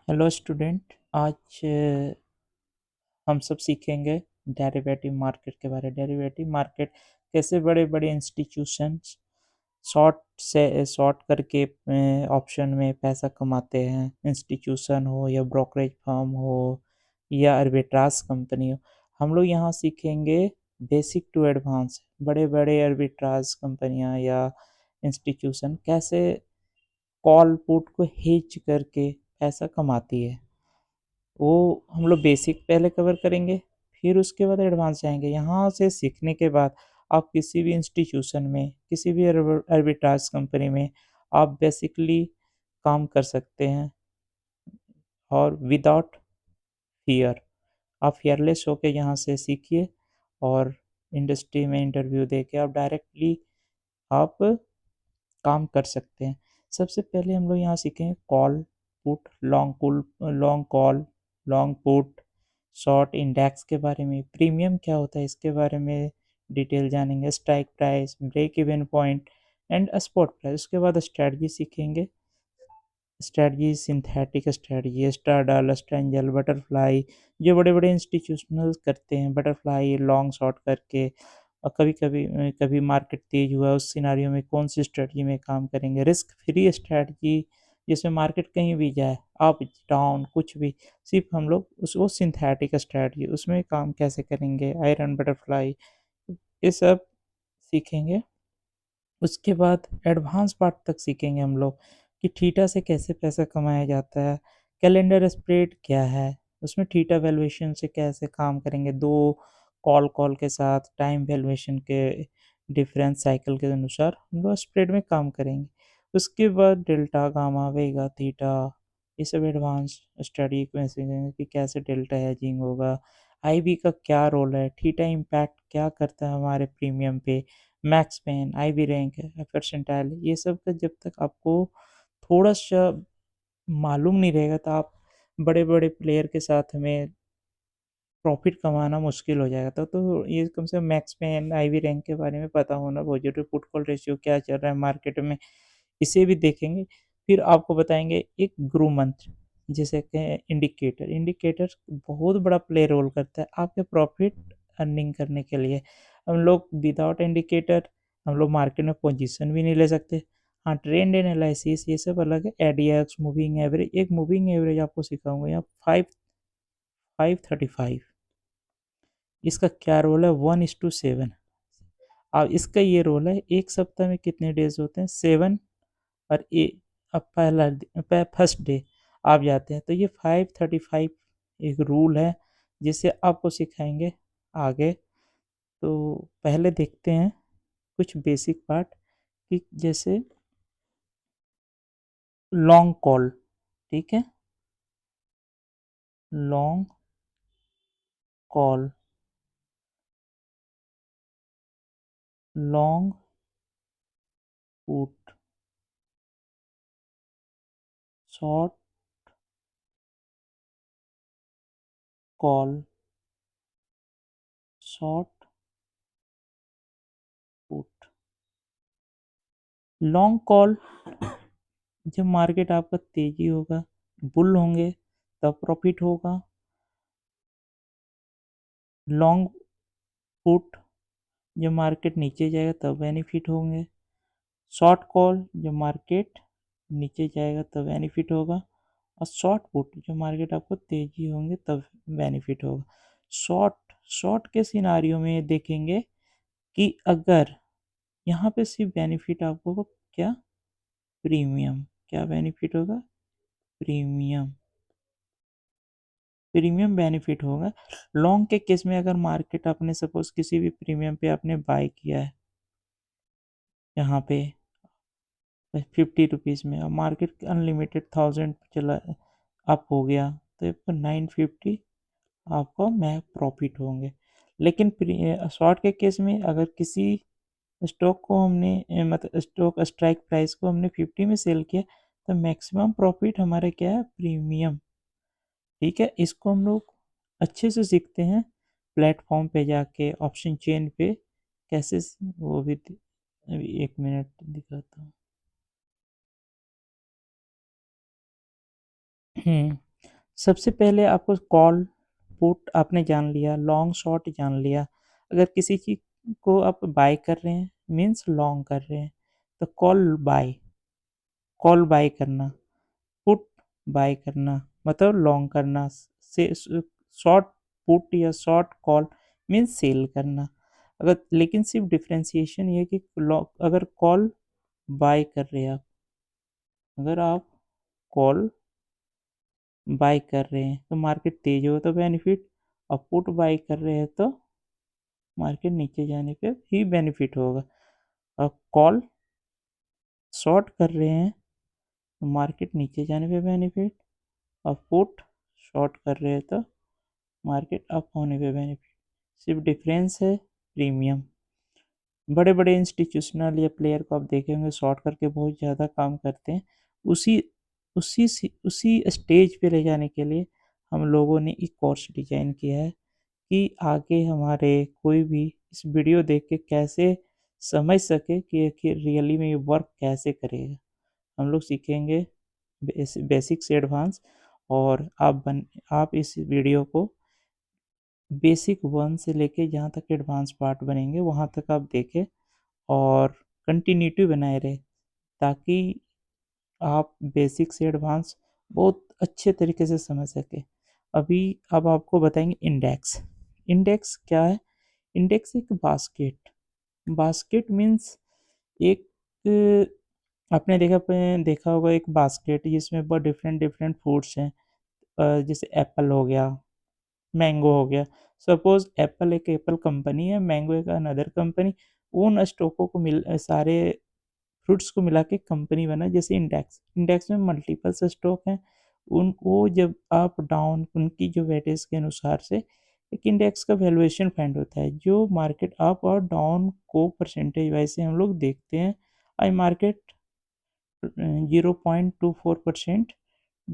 Hello student. आज हम सब सीखेंगे डेरिवेटिव मार्केट के बारे में। डेरिवेटिव मार्केट कैसे बड़े बड़े इंस्टीट्यूशंस शॉर्ट करके ऑप्शन में पैसा कमाते हैं। इंस्टीट्यूशन हो या ब्रोकरेज फर्म हो या आर्बिट्राज कंपनी हो, हम लोग यहाँ सीखेंगे बेसिक टू एडवांस। बड़े बड़े आर्बिट्राज कंपनियाँ या इंस्टीट्यूशन कैसे कॉल पुट को हेज करके पैसा कमाती है, वो हम लोग बेसिक पहले कवर करेंगे। फिर उसके बाद एडवांस जाएंगे। यहाँ से सीखने के बाद आप किसी भी इंस्टीट्यूशन में, किसी भी आर्बिट्राज कंपनी में आप बेसिकली काम कर सकते हैं और विदाउट फियर। आप फियरलेस होकर यहाँ से सीखिए और इंडस्ट्री में इंटरव्यू दे के आप डायरेक्टली आप काम कर सकते हैं। सबसे पहले हम लोग यहाँ सीखेंगे call put, long call, long put, short index के बारे में, प्रीमियम क्या होता है इसके बारे में डिटेल जानेंगे, strike price, break even point and spot price. उसके बाद स्ट्रैटेजी सीखेंगे। Strategy, synthetic strategy, straddle, strangle, butterfly, जो बड़े बड़े इंस्टीट्यूशनल करते हैं। बटरफ्लाई लॉन्ग शॉर्ट करके, और कभी कभी कभी मार्केट तेज हुआ उस सिनारियो में कौन सी स्ट्रेटजी में काम करेंगे। रिस्क फ्री स्ट्रेटजी, जिसमें मार्केट कहीं भी जाए, अप डाउन कुछ भी, सिर्फ हम लोग वो सिंथेटिक स्ट्रेटजी उसमें काम कैसे करेंगे। आयरन, बटरफ्लाई, ये सब सीखेंगे। उसके बाद एडवांस पार्ट तक सीखेंगे हम लोग कि थीटा से कैसे पैसा कमाया जाता है। कैलेंडर स्प्रेड क्या है, उसमें थीटा वैल्यूएशन से कैसे काम करेंगे। दो कॉल के साथ टाइम वैल्यूएशन के डिफरेंस साइकिल के अनुसार हम लोग स्प्रेड में काम करेंगे। उसके बाद डेल्टा, गामा, वेगा, थीटा, ये सब एडवांस स्टडी में सीखेंगे कि कैसे डेल्टा हैजिंग होगा। आईबी का क्या रोल है, थीटा इम्पैक्ट क्या करता है हमारे प्रीमियम पे, max pain, IV rank, percentile, ये सब का जब तक आपको थोड़ा सा मालूम नहीं रहेगा तो आप बड़े बड़े प्लेयर के साथ में प्रॉफिट कमाना मुश्किल हो जाएगा। तो ये कम से कम मैक्स पेन, आईवी रैंक के बारे में पता होना बहुत जरूरी। पुट कॉल रेशियो क्या चल रहा है मार्केट में, इसे भी देखेंगे। फिर आपको बताएंगे एक गुरु मंत्र, जिसे कहें इंडिकेटर। इंडिकेटर बहुत बड़ा प्ले रोल करता है आपके प्रॉफिट अर्निंग करने के लिए। हम लोग विदाउट इंडिकेटर हम लोग मार्केट में पोजीशन भी नहीं ले सकते। हाँ, ट्रेंड एनालिसिस ये सब अलग है। एडीएक्स, मूविंग एवरेज, एक मूविंग एवरेज आपको सिखाऊंगा यहाँ, 535। इसका क्या रोल है, 1:7। अब इसका ये रोल है, एक सप्ताह में कितने डेज होते हैं, 7। और ए अब फर्स्ट डे आप जाते हैं तो ये 535 एक रूल है जिसे आपको सिखाएंगे आगे। तो पहले देखते हैं कुछ बेसिक पार्ट कि जैसे लॉन्ग कॉल, ठीक है, long call, long put, short call, short put. Long call, जब मार्केट आपका तेजी होगा, बुल होंगे तब प्रॉफिट होगा। लॉन्ग पुट, जब मार्केट नीचे जाएगा तब बेनिफिट होंगे। शॉर्ट कॉल, जब मार्केट नीचे जाएगा तब बेनिफिट होगा। और शॉर्ट पुट, जब मार्केट आपको तेजी होंगे तब बेनिफिट होगा। शॉर्ट शॉर्ट के सिनारियो में देखेंगे कि अगर यहाँ पे सिर्फ बेनिफिट आपको होगा क्या, प्रीमियम। क्या बेनिफिट होगा, प्रीमियम, प्रीमियम बेनिफिट होगा। लॉन्ग के केस में अगर मार्केट आपने सपोज किसी भी प्रीमियम पे आपने बाय किया है यहाँ पे 50 रुपीज़ में, और मार्केट अनलिमिटेड 1000 चला अप हो गया, तो आपको 950 आपको मैं प्रॉफिट होंगे। लेकिन शॉर्ट के केस में अगर किसी स्टॉक को हमने मतलब स्टॉक स्ट्राइक प्राइस को हमने 50 में सेल किया, तो मैक्सिमम प्रॉफिट हमारा क्या है, प्रीमियम। ठीक है, इसको हम लोग अच्छे से सीखते हैं प्लेटफॉर्म पे जाके, ऑप्शन चेन पे कैसे वो भी। अभी 1 मिनट दिखाता हूँ। सबसे पहले आपको कॉल पुट आपने जान लिया, लॉन्ग शॉर्ट जान लिया। अगर किसी चीज़ को आप बाय कर रहे हैं मीन्स लॉन्ग कर रहे हैं, तो कॉल बाय करना, पुट बाय करना मतलब लॉन्ग करना, से शॉर्ट पुट या शॉर्ट कॉल मीन्स सेल करना। अगर लेकिन सिर्फ डिफ्रेंसिएशन ये है कि अगर कॉल बाय कर रहे हैं आप, अगर आप कॉल बाय कर रहे हैं तो मार्केट तेज हो तो बेनिफिट, और पुट बाय कर रहे हैं तो मार्केट नीचे जाने पे ही बेनिफिट होगा। और कॉल शॉर्ट कर रहे हैं तो मार्केट नीचे जाने पे बेनिफिट, और पुट शॉर्ट कर रहे हैं तो मार्केट अप होने पे बेनिफिट। सिर्फ डिफरेंस है प्रीमियम। बड़े बड़े इंस्टीट्यूशनल या प्लेयर को आप देखे होंगे शॉर्ट करके बहुत ज़्यादा काम करते हैं। उसी उसी स्टेज पे ले जाने के लिए हम लोगों ने एक कोर्स डिजाइन किया है कि आगे हमारे कोई भी इस वीडियो देख के कैसे समझ सके कि रियली में ये वर्क कैसे करेगा। हम लोग सीखेंगे बेसिक से एडवांस, और आप इस वीडियो को बेसिक वन से लेके जहाँ तक एडवांस पार्ट बनेंगे वहाँ तक आप देखें और कंटिन्यूटी बनाए रहे, ताकि आप बेसिक से एडवांस बहुत अच्छे तरीके से समझ सके। अब आपको बताएंगे इंडेक्स। इंडेक्स क्या है? इंडेक्स एक बास्केट, बास्केट मीन्स एक, आपने देखा होगा एक बास्केट जिसमें बहुत डिफरेंट डिफरेंट फ्रूट्स हैं। जैसे एप्पल हो गया, मैंगो हो गया। सपोज एप्पल एक एप्पल कंपनी है, मैंगो एक अनदर कंपनी। उन स्टॉकों को सारे फ्रूट्स को मिला के कंपनी बना, जैसे इंडेक्स। इंडेक्स में मल्टीपल्स स्टॉक हैं, उनको जब आप डाउन उनकी जो वेटेज के अनुसार से एक इंडेक्स का वैल्यूएशन फाइंड होता है, जो मार्केट अप और डाउन को परसेंटेज वाइज से हम लोग देखते हैं। आज मार्केट 0.24%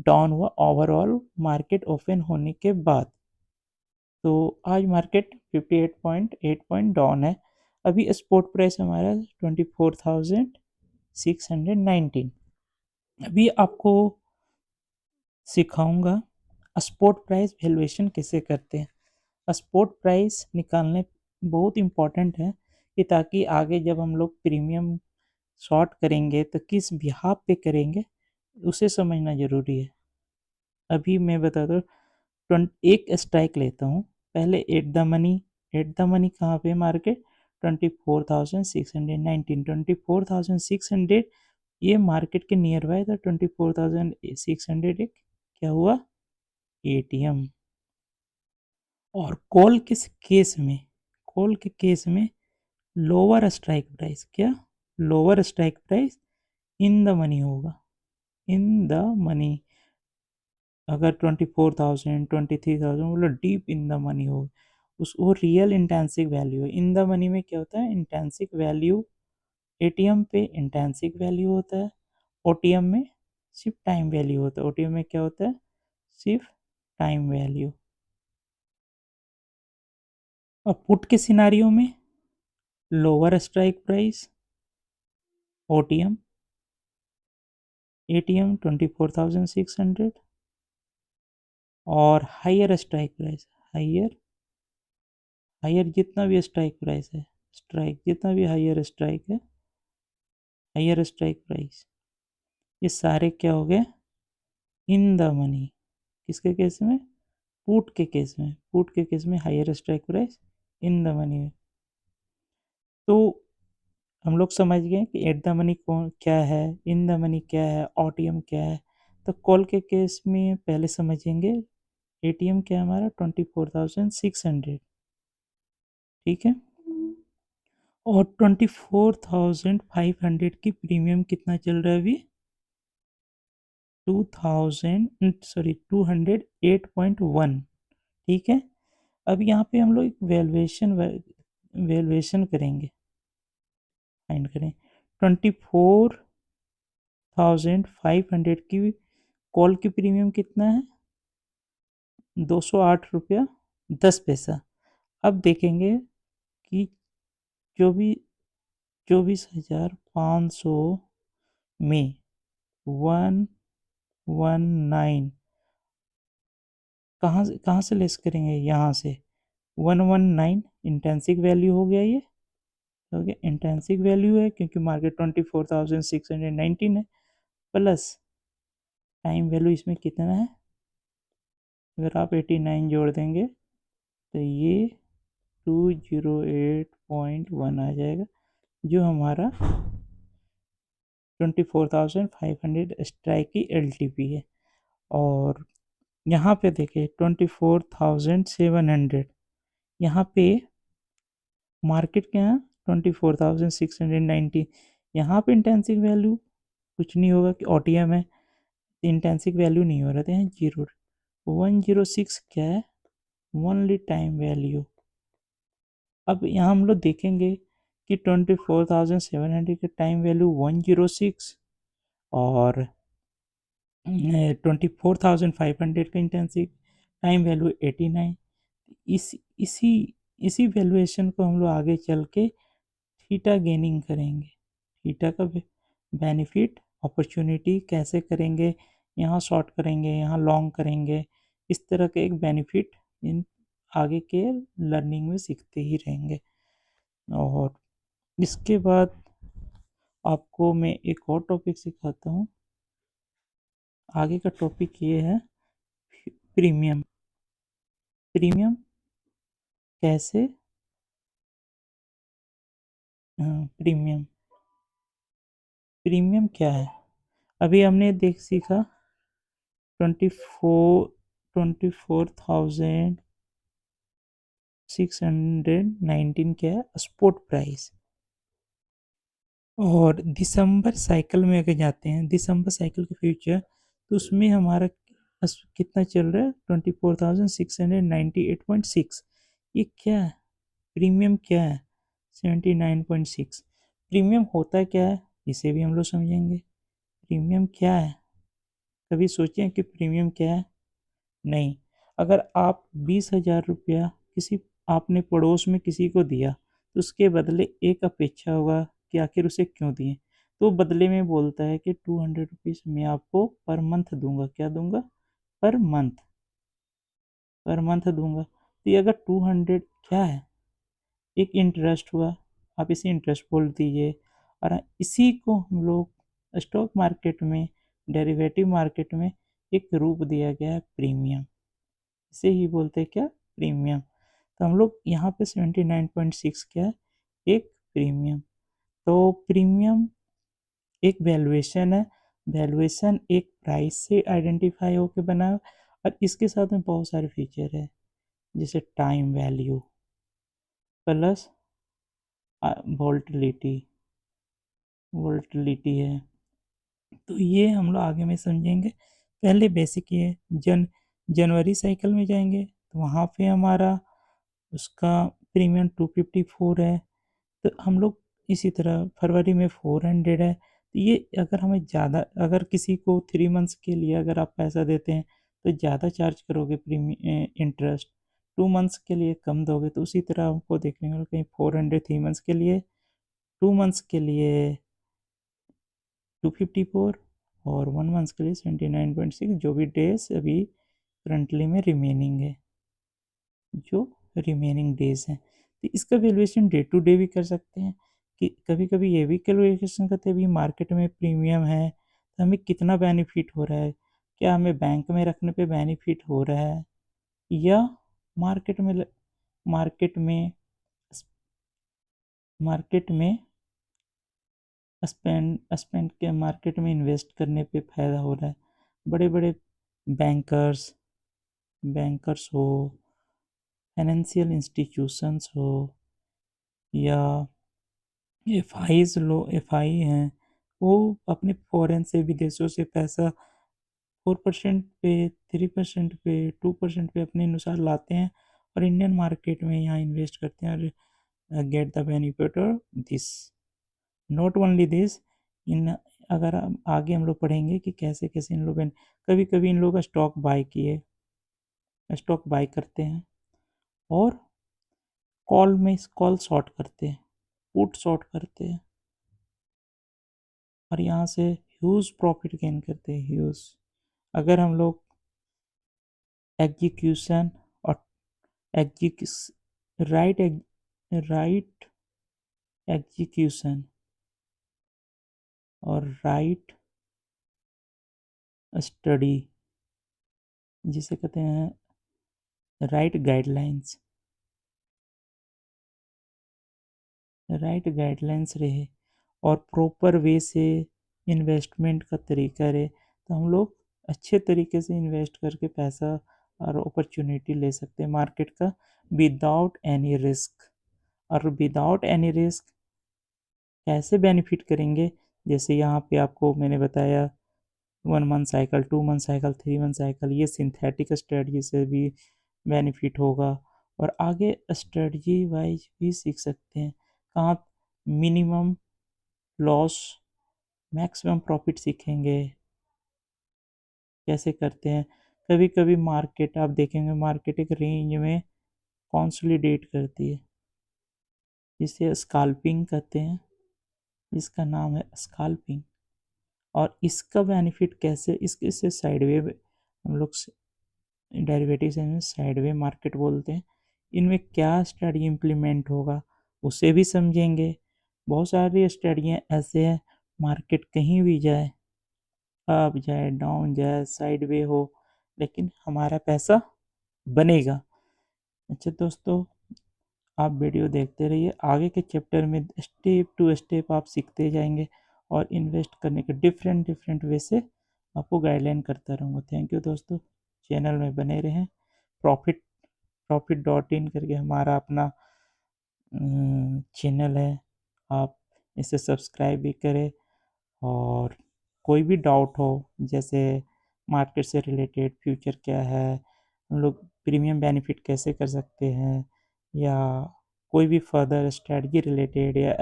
डाउन हुआ ओवरऑल मार्केट ओपन होने के बाद। तो आज मार्केट 58.8 पॉइंट डाउन है। अभी स्पॉट प्राइस हमारा 24,619। अभी आपको सिखाऊंगा स्पॉट प्राइस वैल्यूएशन कैसे करते हैं। स्पॉट प्राइस निकालने बहुत इम्पोर्टेंट है कि ताकि आगे जब हम लोग प्रीमियम शॉर्ट करेंगे तो किस बिहाफ पे करेंगे उसे समझना ज़रूरी है। अभी मैं बताता हूँ, एक स्ट्राइक लेता हूँ। पहले एट द मनी कहाँ पे मार्केट? 24,619, 24,600 ये मार्केट के नियर बाय था। 24,600 एक क्या हुआ? एटीएम। और कॉल के केस में लोअर स्ट्राइक प्राइस क्या? Lower strike price in the money होगा, इन द मनी। अगर 24,000 23,000 मतलब डीप इन द मनी हो, उस वो रियल इंटेंसिक वैल्यू है। इन द मनी में क्या होता है? Intrinsic value. एटीएम पे इंटेंसिक वैल्यू होता है, ओटीएम में सिर्फ टाइम वैल्यू होता है। ओटीएम में क्या होता है? सिर्फ टाइम वैल्यू। अब पुट के सिनारियो में lower strike price OTM, ATM 24,600, और higher strike price, higher higher जितना भी स्ट्राइक प्राइस है, स्ट्राइक जितना भी हायर स्ट्राइक है, हायर स्ट्राइक प्राइस, ये सारे क्या हो गए? In the money. किसके केस में? पुट के केस में। पुट के केस में higher strike price in the money है। तो हम लोग समझ गए कि एट द मनी कौन क्या है, इन द मनी क्या है, ओटीएम क्या है। तो कॉल के केस में पहले समझेंगे एटीएम क्या है हमारा? 24,600, ठीक है। और 24,500 की प्रीमियम कितना चल रहा है अभी? 208.1, ठीक है। अब यहाँ पे हम लोग एक वैल्यूएशन करेंगे, फाइंड करें। 24,500 की कॉल की प्रीमियम कितना है? 208 रुपया 10 पैसा। अब देखेंगे कि चौबीस 24,500 में 119 कहाँ से लेस करेंगे, यहाँ से 119 इंटेंसिक वैल्यू हो गया, ये हो गया इंटेंसिक वैल्यू है क्योंकि मार्केट 24,619 है, प्लस टाइम वैल्यू इसमें कितना है, अगर आप 89 जोड़ देंगे तो ये 208.1 आ जाएगा, जो हमारा 24,500 स्ट्राइक की LTP है। और यहाँ पे देखिए 24,700, यहाँ पे मार्केट क्या है 24,690, यहाँ पे इंटेंसिक वैल्यू कुछ नहीं होगा कि OTM है, इंटेंसिक वैल्यू नहीं हो रहा था, यहाँ 106 क्या है, ओनली टाइम वैल्यू। अब यहाँ हम लोग देखेंगे कि 24,700 का टाइम वैल्यू 106 और 24,500 का इंटेंसिव टाइम वैल्यू 89। इस इसी इसी वैल्यूएशन को हम लोग आगे चल के थीटा गेनिंग करेंगे, थीटा का बेनिफिट अपॉर्चुनिटी कैसे करेंगे, यहाँ शॉर्ट करेंगे, यहाँ लॉन्ग करेंगे, इस तरह के एक बेनिफिट इन आगे के लर्निंग में सीखते ही रहेंगे। और इसके बाद आपको मैं एक और टॉपिक सिखाता हूँ। आगे का टॉपिक ये है प्रीमियम। प्रीमियम कैसे, प्रीमियम प्रीमियम क्या है, अभी हमने देख सीखा 24,619 क्या है स्पॉट प्राइस। और दिसंबर साइकिल में अगर जाते हैं, दिसंबर साइकिल के फ्यूचर, तो उसमें हमारा कितना चल रहा है 24,698.6। ये क्या है, प्रीमियम क्या है 79.6। प्रीमियम होता क्या है इसे भी हम लोग समझेंगे। प्रीमियम क्या है, कभी सोचें कि प्रीमियम क्या है, नहीं। अगर आप 20,000 रुपया किसी आपने पड़ोस में किसी को दिया, तो उसके बदले एक अपेक्षा होगा कि आखिर उसे क्यों दिए, तो बदले में बोलता है कि 200 रुपीज़ मैं आपको पर मंथ दूंगा, क्या दूंगा, पर मंथ, पर मंथ दूंगा। तो ये अगर 200 क्या है, एक इंटरेस्ट हुआ, आप इसे इंटरेस्ट बोल दीजिए। और इसी को हम लोग स्टॉक मार्केट में, डेरिवेटिव मार्केट में एक रूप दिया गया है प्रीमियम, इसे ही बोलते हैं क्या, प्रीमियम। तो हम लोग यहाँ पे 79.6 क्या है, एक प्रीमियम। तो प्रीमियम एक वैल्यूएशन है, वैल्यूएशन एक प्राइस से आइडेंटिफाई होकर बना है, और इसके साथ में बहुत सारे फीचर है, जैसे टाइम वैल्यू प्लस वोल्टिलिटी, वोल्टिलिटी है। तो ये हम लोग आगे में समझेंगे। पहले बेसिक ये जनवरी साइकिल में जाएंगे तो वहाँ पे हमारा उसका प्रीमियम 254 है। तो हम लोग इसी तरह फरवरी में 400 है। तो ये अगर हमें ज़्यादा, अगर किसी को 3 मंथ्स के लिए अगर आप पैसा देते हैं तो ज़्यादा चार्ज करोगे प्रीमियम इंटरेस्ट, 2 मंथ्स के लिए कम दोगे। तो उसी तरह हमको देखने को कहीं 400 3 मंथ्स के लिए, 2 मंथ्स के लिए 254 और 1 मंथ के लिए 79.6, जो भी डेज अभी करंटली में रिमेनिंग है, जो रिमेनिंग डेज हैं। तो इसका वैल्यूएशन डे टू डे भी कर सकते हैं, कि कभी कभी ये भी कैलकुलेशन करते हैं भी मार्केट में प्रीमियम है तो हमें कितना बेनिफिट हो रहा है, क्या हमें बैंक में रखने पे बेनिफिट हो रहा है, या मार्केट में मार्केट में मार्केट में स्पेंड स्पेंड के मार्केट में इन्वेस्ट करने पे फ़ायदा हो रहा है। बड़े बड़े बैंकर्स बैंकर्स हो, फाइनेंशियल इंस्टीट्यूशंस हो, या एफ आई हैं, वो अपने फॉरेन से विदेशों से पैसा 4% पे, 3% पे, 2% पे अपने अनुसार लाते हैं और इंडियन मार्केट में यहाँ इन्वेस्ट करते हैं और get the benefit of this. Not only this, इन अगर आगे हम लोग पढ़ेंगे कि कैसे कैसे इन लोग कभी कभी इन लोग का स्टॉक बाय करते हैं, और कॉल शॉर्ट करते हैं, पुट शॉर्ट करते हैं, और यहाँ से ह्यूज प्रॉफिट गेन करते हैं, ह्यूज। अगर हम लोग एग्जीक्यूशन और राइट राइट एग्जीक्यूशन और राइट स्टडी, जिसे कहते हैं राइट गाइडलाइंस, राइट गाइडलाइंस रहे और प्रॉपर वे से इन्वेस्टमेंट का तरीका रहे, तो हम लोग अच्छे तरीके से इन्वेस्ट करके पैसा और अपॉर्चुनिटी ले सकते हैं मार्केट का, विदाउट एनी रिस्क। और विदाउट एनी रिस्क कैसे बेनिफिट करेंगे, जैसे यहाँ पे आपको मैंने बताया 1 month cycle, 2 month cycle, 3 month cycle, ये सिंथेटिक स्ट्रेटजी से भी बेनिफिट होगा। और आगे स्ट्रेटजी वाइज भी सीख सकते हैं, कहाँ मिनिमम लॉस मैक्सिमम प्रॉफिट सीखेंगे, कैसे करते हैं। कभी कभी मार्केट आप देखेंगे, मार्केट एक रेंज में कॉन्सोलिडेट करती है, जिसे स्काल्पिंग कहते हैं, इसका नाम है स्काल्पिंग। और इसका बेनिफिट कैसे, इससे साइडवे हम लोग डेरिवेटिव में साइडवे मार्केट बोलते हैं, इनमें क्या स्ट्रेटजी इम्प्लीमेंट होगा उसे भी समझेंगे। बहुत सारी स्ट्रेटजियाँ ऐसे हैं, मार्केट कहीं भी जाए, अप जाए डाउन जाए साइडवे हो, लेकिन हमारा पैसा बनेगा। अच्छा दोस्तों, आप वीडियो देखते रहिए, आगे के चैप्टर में स्टेप टू स्टेप आप सीखते जाएंगे और इन्वेस्ट करने के डिफरेंट डिफरेंट वे से आपको गाइडलाइन करता रहूँगा। थैंक यू दोस्तों, चैनल में बने रहें। प्रॉफिट प्रॉफिट डॉट इन करके हमारा अपना चैनल है, आप इसे सब्सक्राइब भी करें। और कोई भी डाउट हो, जैसे मार्केट से रिलेटेड फ्यूचर क्या है, हम लोग प्रीमियम बेनिफिट कैसे कर सकते हैं, या कोई भी फर्दर स्ट्रेटजी रिलेटेड, या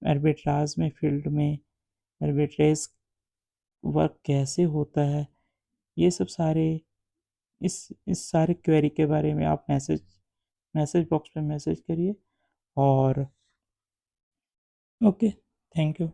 आर्बिट्राज में फील्ड में आर्बिट्रेज वर्क कैसे होता है, ये सब सारे इस सारे क्वेरी के बारे में आप मैसेज बॉक्स में मैसेज करिए। और ओके, थैंक यू।